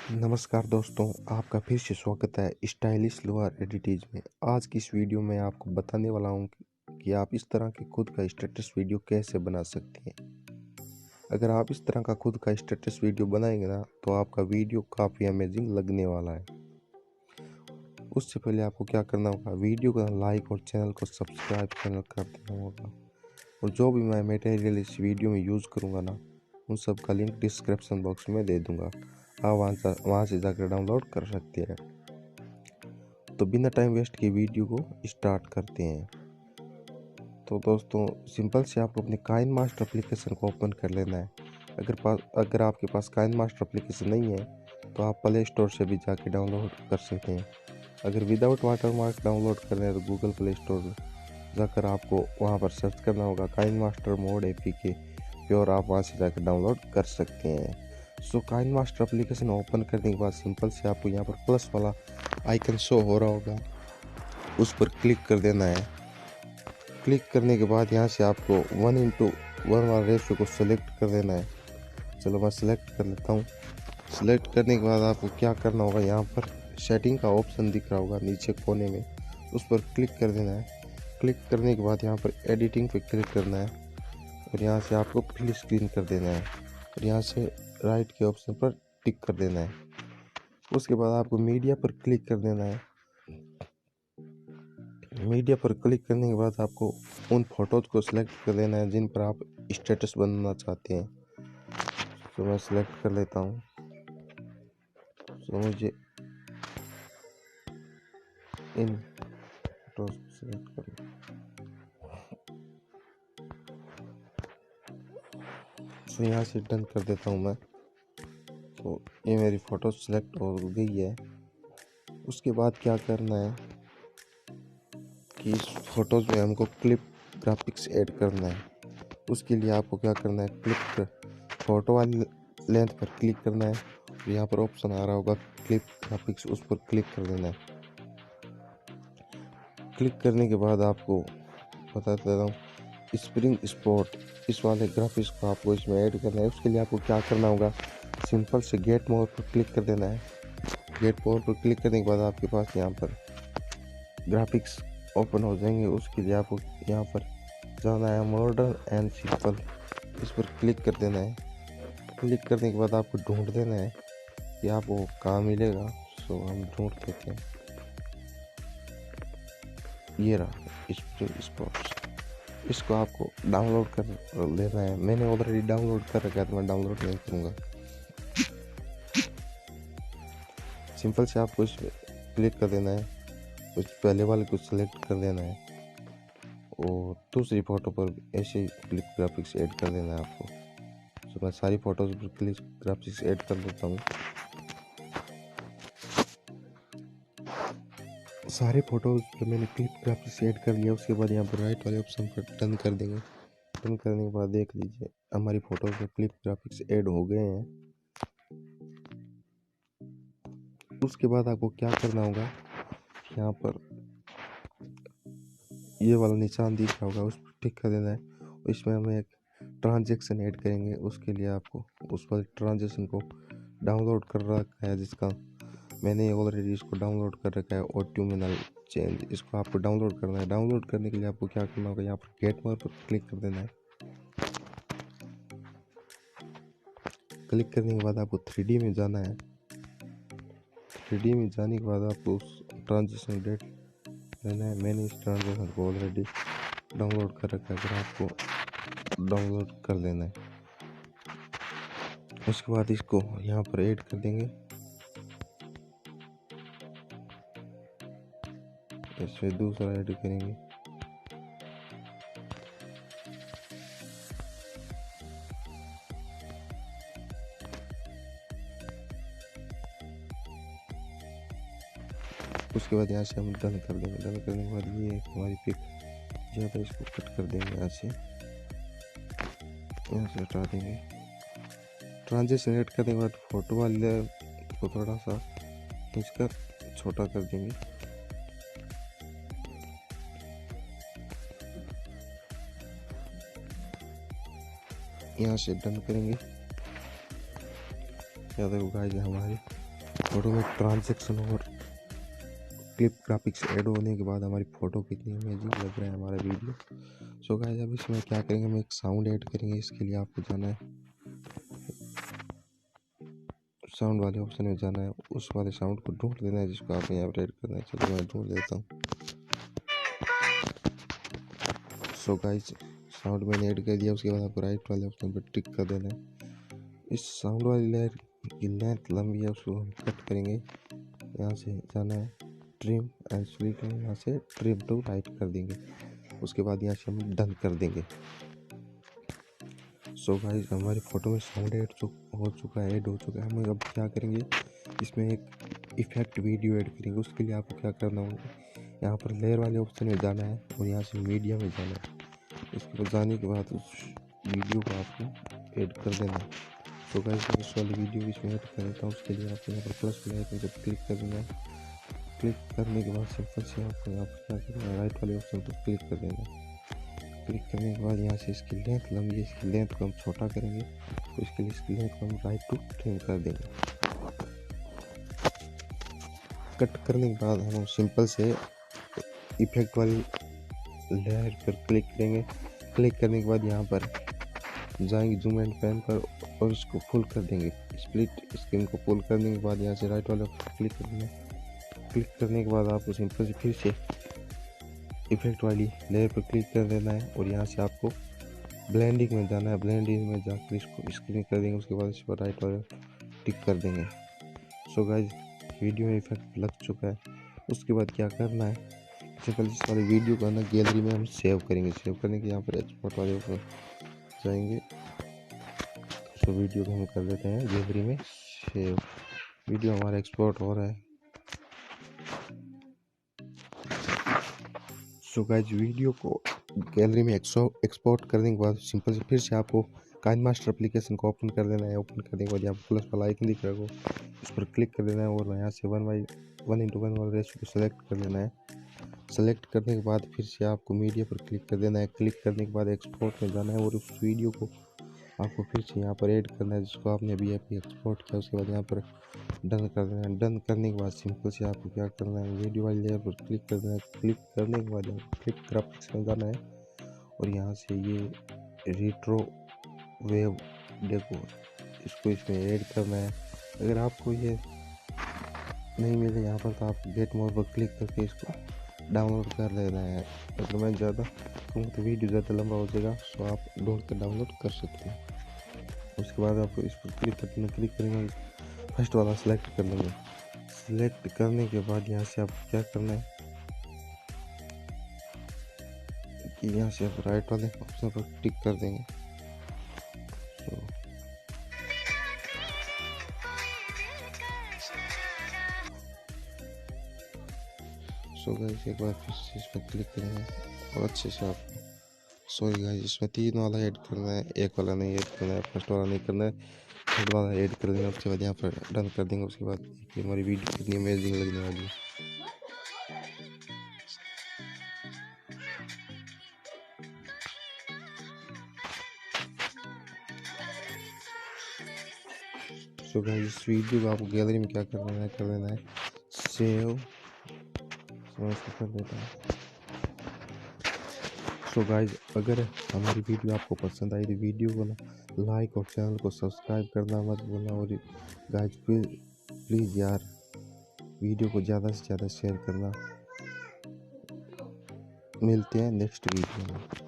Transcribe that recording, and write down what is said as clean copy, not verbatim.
नमस्कार दोस्तों, आपका फिर से स्वागत है स्टाइलिश लोअर एडिटीज में। आज की इस वीडियो में आपको बताने वाला हूं कि आप इस तरह के खुद का स्टेटस वीडियो कैसे बना सकते हैं। अगर आप इस तरह का खुद का स्टेटस वीडियो बनाएंगे ना, तो आपका वीडियो काफ़ी अमेजिंग लगने वाला है। उससे पहले आपको क्या करना होगा, वीडियो को लाइक और चैनल को सब्सक्राइब कर देना होगा। और जो भी मैं मटेरियल इस वीडियो में यूज़ करूँगा ना, उन सब का लिंक डिस्क्रिप्शन बॉक्स में दे दूँगा। आप वहाँ से जाकर डाउनलोड कर सकते हैं। तो बिना टाइम वेस्ट किए वीडियो को स्टार्ट करते हैं। तो दोस्तों, सिंपल से आपको अपने काइनमास्टर एप्लीकेशन को ओपन कर लेना है। अगर आपके पास काइनमास्टर एप्लीकेशन नहीं है तो आप प्ले स्टोर से भी जाके डाउनलोड कर सकते हैं। अगर विदाउट वाटरमार्क डाउनलोड करना है तो गूगल प्ले स्टोर जाकर आपको वहाँ पर सर्च करना होगा काइनमास्टर मोड एपीके, और आप वहाँ से जाकर डाउनलोड कर सकते हैं। सो काइनमास्टर एप्लीकेशन ओपन करने के बाद सिंपल से आपको यहाँ पर प्लस वाला आइकन शो हो रहा होगा, उस पर क्लिक कर देना है। क्लिक करने के बाद यहाँ से आपको 1:1 वाला रेशियो को सिलेक्ट कर देना है। चलो मैं सिलेक्ट कर लेता हूँ। सिलेक्ट करने के बाद आपको क्या करना होगा, यहाँ पर सेटिंग का ऑप्शन दिख रहा होगा नीचे कोने में, उस पर क्लिक कर देना है। क्लिक करने के बाद यहाँ पर एडिटिंग पर क्लिक करना है और यहाँ से आपको फिल स्क्रीन कर देना है और यहाँ से राइट के ऑप्शन पर टिक कर देना है। उसके बाद आपको मीडिया पर क्लिक कर देना है। मीडिया पर क्लिक करने के बाद आपको उन फोटोज़ को सिलेक्ट कर देना है जिन पर आप स्टेटस बनाना चाहते हैं। तो मैं सिलेक्ट कर लेता हूँ। तो मुझे इन फोटोज को सिलेक्ट करना, तो यहाँ से डन कर देता हूँ मैं। तो ये मेरी फ़ोटो सिलेक्ट हो गई है। उसके बाद क्या करना है कि इस फोटोज़ में हमको क्लिप ग्राफिक्स ऐड करना है। उसके लिए आपको क्या करना है, फोटो वाली लेंथ पर क्लिक करना है और यहाँ पर ऑप्शन आ रहा होगा क्लिप ग्राफिक्स, उस पर क्लिक कर देना है। क्लिक करने के बाद आपको बता देता हूँ, स्प्रिंग स्पॉट इस वाले ग्राफिक्स को आपको इसमें ऐड करना है। उसके लिए आपको क्या करना होगा, सिंपल से गेट मोर पर क्लिक कर देना है। गेट मोर पर क्लिक करने के बाद आपके पास यहाँ पर ग्राफिक्स ओपन हो जाएंगे। उसके लिए आपको यहाँ पर जाना है मॉडर्न एंड सिंपल, इस पर क्लिक कर देना है। क्लिक करने के बाद आपको ढूंढ देना है कि आपको कहाँ मिलेगा। सो हम ढूंढ लेते हैं, ये रहा स्प्रिंग स्पॉट्स। इसको आपको डाउनलोड कर लेना है। मैंने ऑलरेडी डाउनलोड कर रखा है तो मैं डाउनलोड नहीं करूँगा। सिंपल से आपको इस पर क्लिक कर देना है, उस पहले वाले को सिलेक्ट कर देना है और दूसरी फ़ोटो पर ऐसे क्लिक ग्राफिक्स ऐड कर देना है आपको। तो मैं सारी फ़ोटोज़ पर क्लिक ग्राफिक्स ऐड कर देता हूँ। सारे फ़ोटोज़ पर मैंने क्लिक ग्राफिक्स ऐड कर लिया। उसके बाद यहाँ पर राइट वाले ऑप्शन पर डन कर देंगे। डन करने के बाद देख लीजिए हमारी फ़ोटोज़ में क्लिक ग्राफिक्स ऐड हो गए हैं। उसके बाद आपको क्या करना होगा, यहाँ पर ये वाला निशान दिख रहा होगा, उस पर टिक कर देना है। इसमें हम एक ट्रांजैक्शन ऐड करेंगे। उसके लिए आपको उस वाले ट्रांजैक्शन को डाउनलोड कर रखा है, जिसका मैंने ऑलरेडी इसको डाउनलोड कर रखा है, ऑटोमिनल चेंज। इसको आपको डाउनलोड करना है। डाउनलोड करने के लिए आपको क्या करना होगा, यहाँ पर गेट मोर पर क्लिक कर देना है। क्लिक करने के बाद आपको 3D में जाना है। 3D में जाने के बाद आपको उस ट्रांजैक्शन डेट लेना है। मैंने इस ट्रांजैक्शन को ऑलरेडी डाउनलोड कर रखा है, अगर आपको डाउनलोड कर लेना है। उसके बाद इसको यहाँ पर ऐड कर देंगे। इसमें दूसरा ऐड करेंगे। उसके बाद यहाँ से हम डन कर देंगे। डन करने के बाद ये हमारी पिक ज़्यादा, इसको कट कर देंगे यहाँ से हटा देंगे। ट्रांजिशन ऐड करने के बाद फोटो वाले को थोड़ा सा खींचकर छोटा कर देंगे। यहाँ से डन करेंगे। या देखो गाइस, हमारी फोटो में ट्रांजैक्शन और क्लिप ग्राफिक्स ऐड होने के बाद हमारी फ़ोटो कितनी अमेजिंग लग रहा है हमारा वीडियो। सो गाइस अब इसमें क्या करेंगे, हम एक साउंड ऐड करेंगे। इसके लिए आपको जाना है साउंड वाले ऑप्शन में जाना है, उस वाले साउंड को ढूंढ लेना है जिसको आपने यहाँ पर ऐड करना है। चलिए मैं ढूंढ लेता हूँ। सो गाइस साउंड मैंने ऐड कर दिया। उसके बाद आपको राइट वाले ऑप्शन पर टिक कर देना है। इस साउंड वाली लेयर की लेंथ लंबी है, उसको हम कट करेंगे। यहाँ से जाना है ट्रिम एंड स्प्लिट में, यहाँ से ट्रिम टू राइट कर देंगे। उसके बाद यहाँ से हम डन कर देंगे। सो गाइस हमारी फ़ोटो में साउंड ऐड हो चुका है। हम अब क्या करेंगे, इसमें एक इफेक्ट वीडियो ऐड करेंगे। उसके लिए आपको क्या करना होगा, यहाँ पर लेयर वाले ऑप्शन में जाना है और यहाँ से मीडिया में जाना है। इसके बाद जाने के बाद उस वीडियो को आपको ऐड कर देना है। तो गाइस उस वाली वीडियो इसमें ऐड कर देता हूँ। उसके लिए आपको यहाँ पर प्लस वाले आइकन पर क्लिक कर देना है। क्लिक करने के बाद सिंपल से आपको यहाँ पर क्या करना है, राइट वाले ऑप्शन पर क्लिक कर देना है। क्लिक करने के बाद यहाँ से इसकी लेंथ लंबी है, इसकी लेंथ को हम छोटा करेंगे। तो इसके लिए इसकी लेंथ को हम राइट टू ट्रिम कर देंगे। कट करने के बाद हम सिंपल से इफेक्ट वाली लेयर पर क्लिक करेंगे। क्लिक करने के बाद यहाँ पर जाएंगे जूम एंड पैन पर और इसको फुल कर देंगे। स्प्लिट स्क्रीन को फुल करने के बाद यहाँ से राइट वाले पर क्लिक करना है। क्लिक करने के बाद आपको सिंपल से फिर से इफेक्ट वाली लेयर पर क्लिक कर देना है और यहाँ से आपको ब्लेंडिंग में जाना है। ब्लेंडिंग में जाकर इसको स्क्रीन कर देंगे। उसके बाद इस पर राइट वाले टिक कर देंगे। सो गाइस वीडियो में इफेक्ट लग चुका है। उसके बाद क्या करना है, सिंपल इस वाले वीडियो को ना गैलरी में हम सेव करेंगे। सेव करने के यहाँ पर एक्सपोर्ट वाले ऊपर जाएंगे। तो वीडियो को हम कर देते हैं गैलरी में सेव। वीडियो हमारा एक्सपोर्ट हो रहा है। सो गाइस वीडियो को गैलरी में एक्सपोर्ट करने के बाद सिंपल से फिर से आपको काइनमास्टर एप्लीकेशन को ओपन कर देना है। ओपन करने के बाद यहाँ पर प्लस वाला आइकन दिख रहा है, इस पर क्लिक कर देना है और यहाँ से 1:1 वाला रेशियो को सेलेक्ट कर लेना है। सेलेक्ट करने के बाद फिर से आपको मीडिया पर क्लिक कर देना है। क्लिक करने के बाद एक्सपोर्ट में जाना है और उस वीडियो को आपको फिर से यहाँ पर ऐड करना है जिसको आपने अभी एक्सपोर्ट किया। उसके बाद यहाँ पर डन कर देना है। डन करने के बाद सिंपल से आपको क्या करना है, वीडियो वाली लेयर पर क्लिक कर देना है। क्लिक करने के बाद आपको क्लिक ग्राफिक्स में जाना है और यहाँ से ये रेट्रो वेव डेकोर इसको इसमें ऐड करना है। अगर आपको ये नहीं मिले यहाँ पर तो आप गेट मोर पर क्लिक करके इसको डाउनलोड कर लेना है। अगर मैं ज़्यादा कहूँ तो वीडियो ज़्यादा लंबा हो जाएगा, तो आप ढूंढ कर डाउनलोड कर सकते हैं। उसके बाद आपको इस पर क्लिक करना, क्लिक करेंगे फर्स्ट वाला सेलेक्ट कर लेंगे। सेलेक्ट करने के बाद यहाँ से आपको क्या करना है कि यहाँ से आप राइट वाले ऑप्शन पर टिक कर देंगे। सो गाइस एक बार फिर से इस पर क्लिक करेंगे और अच्छे से आप सॉरी गाइस इसमें 3 वाला ऐड करना है, एक वाला नहीं ऐड करना है, फर्स्ट वाला नहीं करना है, थर्ड वाला ऐड कर देंगे। उसके बाद यहाँ पर डन कर देंगे। उसके बाद हमारी वीडियो कितनी अमेजिंग लगने वाली है। सो गाइस इस वीडियो को आपको गैलरी में क्या कर देना है सेव। कर देता है। सो गाइस अगर हमारी वीडियो आपको पसंद आई तो वीडियो को ना लाइक और चैनल को सब्सक्राइब करना मत भूलना। और गाइस प्लीज़ यार वीडियो को ज़्यादा से ज़्यादा शेयर करना। मिलते हैं नेक्स्ट वीडियो में।